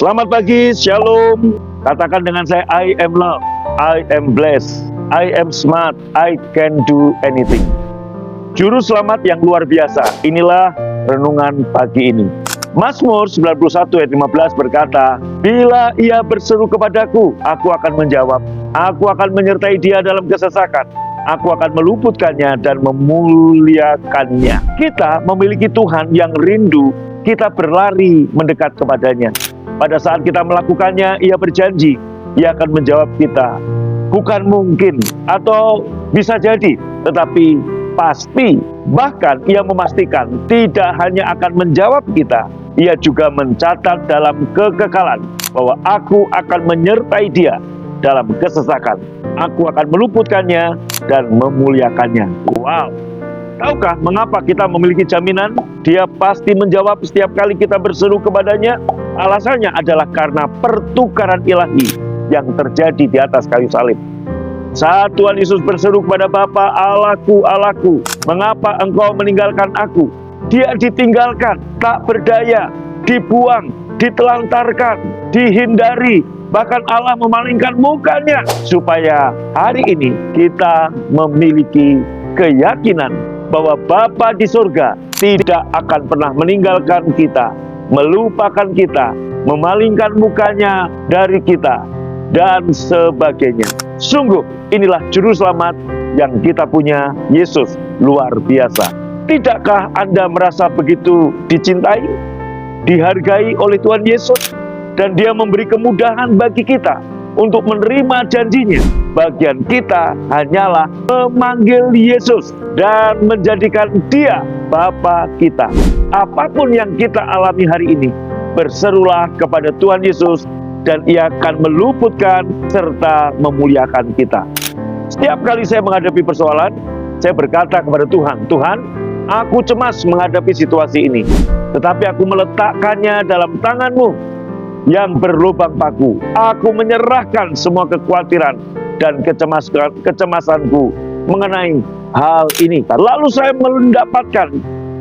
Selamat pagi, Shalom. Katakan dengan saya, I am loved, I am blessed, I am smart, I can do anything. Juru selamat yang luar biasa, inilah renungan pagi ini. Mazmur 91 ayat 15 berkata, bila ia berseru kepadaku, aku akan menjawab. Aku akan menyertai dia dalam kesesakan. Aku akan meluputkannya dan memuliakannya. Kita memiliki Tuhan yang rindu kita berlari mendekat kepadanya. Pada saat kita melakukannya, ia berjanji, ia akan menjawab kita. Bukan mungkin atau bisa jadi, tetapi pasti. Bahkan ia memastikan tidak hanya akan menjawab kita, ia juga mencatat dalam kekekalan bahwa aku akan menyertai dia dalam kesesakan. Aku akan meluputkannya dan memuliakannya. Wow! Tahukah mengapa kita memiliki jaminan? Dia pasti menjawab setiap kali kita berseru kepadanya. Alasannya adalah karena pertukaran ilahi yang terjadi di atas kayu salib. Saat Tuhan Yesus berseru kepada Bapa, Allahku, Allahku, mengapa engkau meninggalkan aku? Dia ditinggalkan, tak berdaya, dibuang, ditelantarkan, dihindari. Bahkan Allah memalingkan mukanya supaya hari ini kita memiliki keyakinan bahwa Bapa di surga tidak akan pernah meninggalkan kita, melupakan kita, memalingkan mukanya dari kita, dan sebagainya. Sungguh inilah juru selamat yang kita punya, Yesus luar biasa. Tidakkah Anda merasa begitu dicintai, dihargai oleh Tuhan Yesus? Dan dia memberi kemudahan bagi kita untuk menerima janjinya. Bagian kita hanyalah memanggil Yesus dan menjadikan dia Bapa kita. Apapun yang kita alami hari ini, berserulah kepada Tuhan Yesus dan ia akan meluputkan serta memuliakan kita. Setiap kali saya menghadapi persoalan, saya berkata kepada Tuhan, Tuhan, aku cemas menghadapi situasi ini, tetapi aku meletakkannya dalam tangan-Mu yang berlubang paku. Aku menyerahkan semua kekhawatiran dan kecemasanku mengenai hal ini. Lalu saya mendapatkan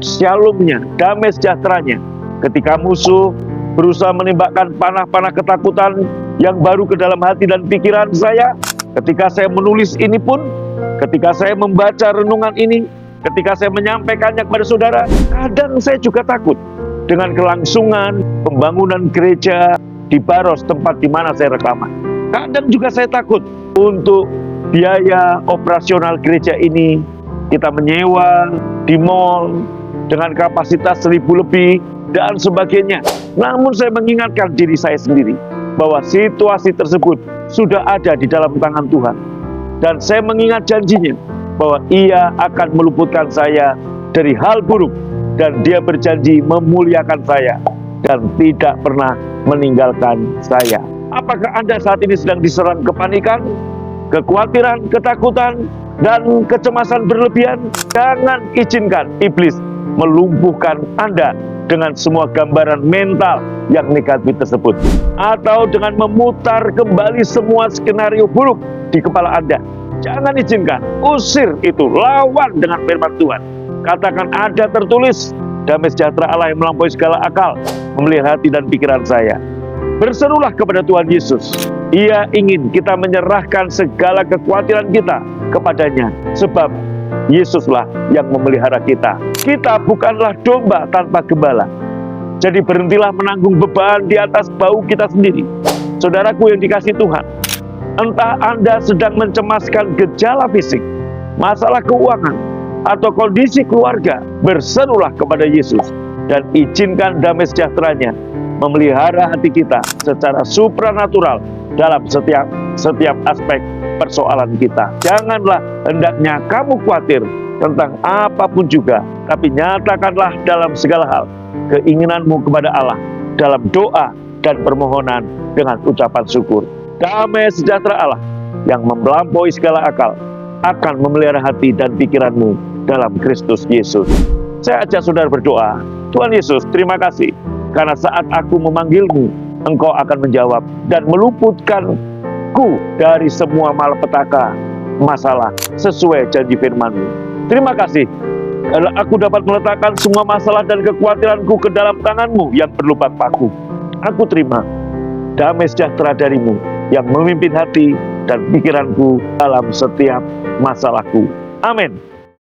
shalomnya, damai sejahteranya. Ketika musuh berusaha menembakkan panah-panah ketakutan yang baru ke dalam hati dan pikiran saya, ketika saya menulis ini pun, ketika saya membaca renungan ini, ketika saya menyampaikannya kepada saudara, kadang saya juga takut dengan kelangsungan pembangunan gereja di Baros, tempat di mana saya rekaman. Kadang juga saya takut untuk biaya operasional gereja ini. Kita menyewa di mall dengan kapasitas 1.000 lebih dan sebagainya. Namun saya mengingatkan diri saya sendiri bahwa situasi tersebut sudah ada di dalam tangan Tuhan. Dan saya mengingat janjinya bahwa ia akan meluputkan saya dari hal buruk. Dan dia berjanji memuliakan saya dan tidak pernah meninggalkan saya. Apakah Anda saat ini sedang diserang kepanikan, kekhawatiran, ketakutan, dan kecemasan berlebihan? Jangan izinkan iblis melumpuhkan Anda dengan semua gambaran mental yang negatif tersebut. Atau dengan memutar kembali semua skenario buruk di kepala Anda. Jangan izinkan, usir itu, lawan dengan firman Tuhan. Katakan, ada tertulis, damai sejahtera Allah yang melampaui segala akal memelihara hati dan pikiran saya. Berserulah kepada Tuhan Yesus. Ia ingin kita menyerahkan segala kekhawatiran kita kepadanya. Sebab Yesuslah yang memelihara kita. Kita bukanlah domba tanpa gembala. Jadi berhentilah menanggung beban di atas bau kita sendiri. Saudaraku yang dikasihi Tuhan, entah Anda sedang mencemaskan gejala fisik, masalah keuangan, atau kondisi keluarga, berserulah kepada Yesus dan izinkan damai sejahteranya memelihara hati kita secara supranatural dalam setiap aspek persoalan kita. Janganlah hendaknya kamu khawatir tentang apapun juga, tapi nyatakanlah dalam segala hal keinginanmu kepada Allah dalam doa dan permohonan dengan ucapan syukur. Damai sejahtera Allah yang melampaui segala akal akan memelihara hati dan pikiranmu dalam Kristus Yesus. Saya ajak saudara berdoa. Tuhan Yesus, terima kasih karena saat aku memanggilmu, Engkau akan menjawab dan meluputkanku dari semua malapetaka masalah sesuai janji firman-Mu. Terima kasih karena aku dapat meletakkan semua masalah dan kekhawatiranku ke dalam tangan-Mu yang berlubang paku. Aku terima damai sejahtera darimu yang memimpin hati dan pikiranku dalam setiap masalahku. Amin.